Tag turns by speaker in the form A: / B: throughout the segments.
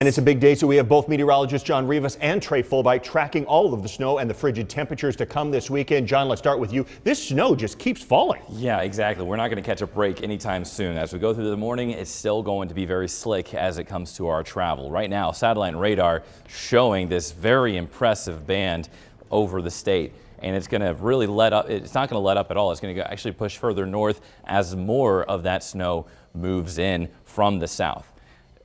A: And it's a big day, so we have both meteorologist John Rivas and Trey Fulbright tracking all of the snow and the frigid temperatures to come this weekend. John, let's start with you. This snow just keeps falling.
B: Yeah, exactly. We're not going to catch a break anytime soon. As we go through the morning, it's still going to be very slick as it comes to our travel. Right now, satellite radar showing this very impressive band over the state. And it's going to really let up. It's not going to let up at all. It's going to actually push further north as more of that snow moves in from the south.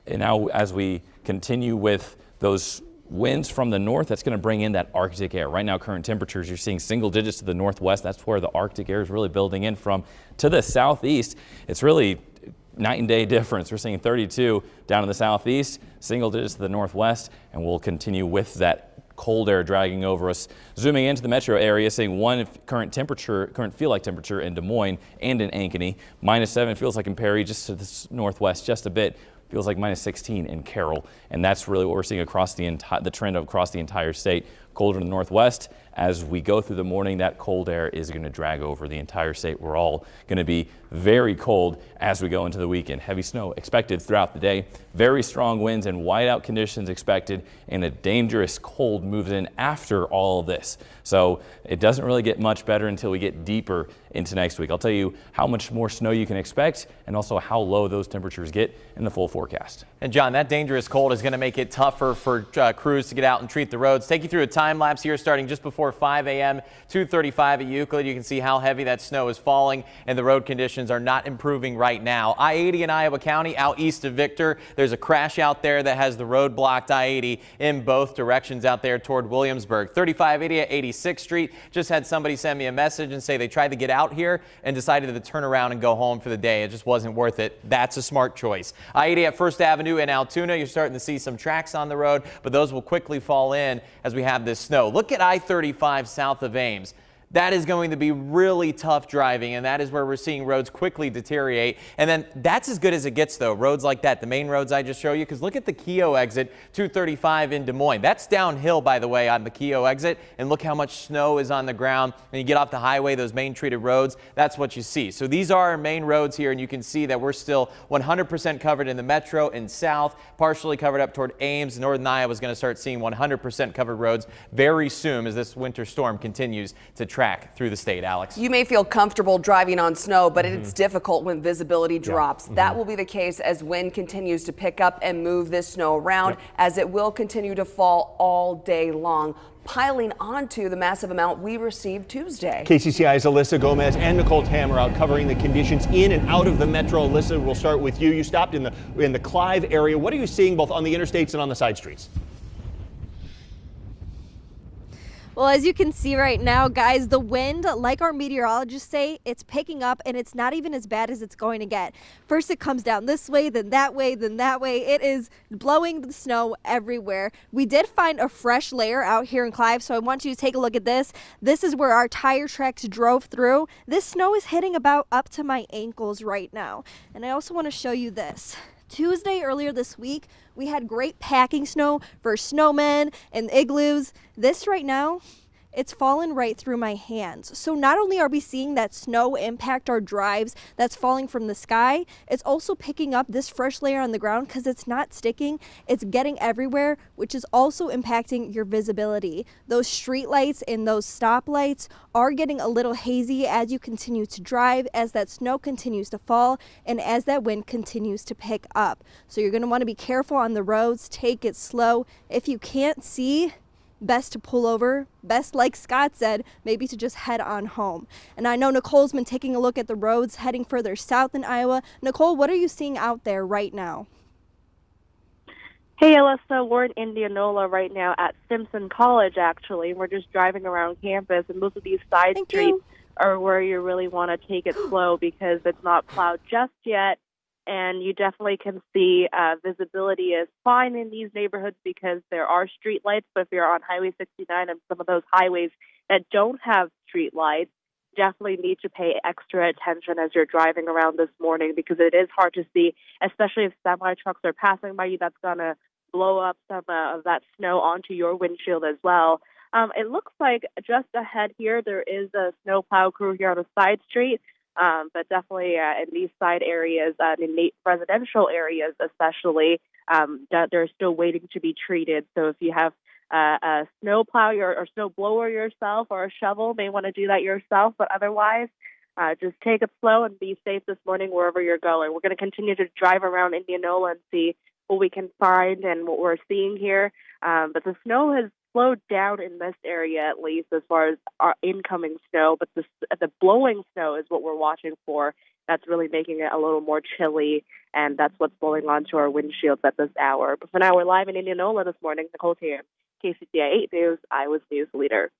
B: And now as we continue with those winds from the north, that's going to bring in that Arctic air. Right now, current temperatures, you're seeing single digits to the northwest. That's where the Arctic air is really building in from. To the southeast, it's really night and day difference. We're seeing 32 down in the southeast, single digits to the northwest, and we'll continue with that cold air dragging over us. Zooming into the metro area, seeing current feel like temperature in Des Moines and in Ankeny. -7 feels like in Perry, just to the northwest, just a bit. Feels like -16 in Carroll, and that's really what we're seeing across the trend across the entire state. Colder in the northwest. As we go through the morning, that cold air is going to drag over the entire state. We're all going to be very cold as we go into the weekend. Heavy snow expected throughout the day. Very strong winds and whiteout conditions expected, and a dangerous cold moves in after all of this. So it doesn't really get much better until we get deeper into next week. I'll tell you how much more snow you can expect and also how low those temperatures get in the full forecast.
C: And John, that dangerous cold is going to make it tougher for crews to get out and treat the roads. Take you through a time lapse here starting just before 5 a.m. 235 at Euclid. You can see how heavy that snow is falling, and the road conditions are not improving right now. I-80 in Iowa County out east of Victor. There's a crash out there that has the road blocked. I-80 in both directions out there toward Williamsburg. 3580 at 86th Street. Just had somebody send me a message and say they tried to get out here and decided to turn around and go home for the day. It just wasn't worth it. That's a smart choice. I-80 at First Avenue in Altoona. You're starting to see some tracks on the road, but those will quickly fall in as we have this snow. Look at I-35 south of Ames. That is going to be really tough driving, and that is where we're seeing roads quickly deteriorate. And then that's as good as it gets, though, roads like that, the main roads I just showed you, because look at the Keogh exit, 235 in Des Moines. That's downhill, by the way, on the Keogh exit, and look how much snow is on the ground. When you get off the highway, those main treated roads, that's what you see. So these are our main roads here, and you can see that we're still 100% covered in the metro and south, partially covered up toward Ames. Northern Iowa is going to start seeing 100% covered roads very soon as this winter storm continues to track through the state. Alex,
D: you may feel comfortable driving on snow, but it's difficult when visibility drops. That will be the case as wind continues to pick up and move this snow around, as it will continue to fall all day long, piling onto the massive amount we received Tuesday.
A: KCCI's Alyssa Gomez and Nicole Tammer out covering the conditions in and out of the metro. Alyssa, we'll start with you. You stopped in the Clive area. What are you seeing both on the interstates and on the side streets?
E: Well, as you can see right now, guys, the wind, like our meteorologists say, it's picking up, and it's not even as bad as it's going to get. First it comes down this way, then that way, then that way. It is blowing the snow everywhere. We did find a fresh layer out here in Clive, so I want you to take a look at this. This is where our tire tracks drove through. This snow is hitting about up to my ankles right now. And I also want to show you this. Tuesday earlier this week, we had great packing snow for snowmen and igloos. This right now, it's fallen right through my hands. So not only are we seeing that snow impact our drives that's falling from the sky, it's also picking up this fresh layer on the ground because it's not sticking. It's getting everywhere, which is also impacting your visibility. Those street lights and those stop lights are getting a little hazy as you continue to drive, as that snow continues to fall and as that wind continues to pick up. So you're going to want to be careful on the roads. Take it slow. If you can't see, best to pull over, best, like Scott said, maybe to just head on home. And I know Nicole's been taking a look at the roads heading further south in Iowa. Nicole, what are you seeing out there right now?
F: Hey, Alyssa, we're in Indianola right now at Simpson College, actually. We're just driving around campus, and most of these side streets are where you really want to take it slow because it's not plowed just yet. And you definitely can see visibility is fine in these neighborhoods because there are street lights. But if you're on Highway 69 and some of those highways that don't have street lights, definitely need to pay extra attention as you're driving around this morning because it is hard to see, especially if semi-trucks are passing by you. That's going to blow up some of that snow onto your windshield as well. It looks like just ahead here there is a snowplow crew here on a side street. But definitely in these side areas, in residential areas especially, that they're still waiting to be treated. So if you have a snow plow or snow blower yourself or a shovel, may want to do that yourself. But otherwise, just take it slow and be safe this morning wherever you're going. We're going to continue to drive around Indianola and see what we can find and what we're seeing here. But the snow has slowed down in this area, at least as far as our incoming snow. But the blowing snow is what we're watching for. That's really making it a little more chilly, and that's what's blowing onto our windshields at this hour. But for now, we're live in Indianola this morning. Nicole Tam, KCCI 8 News, Iowa's news leader.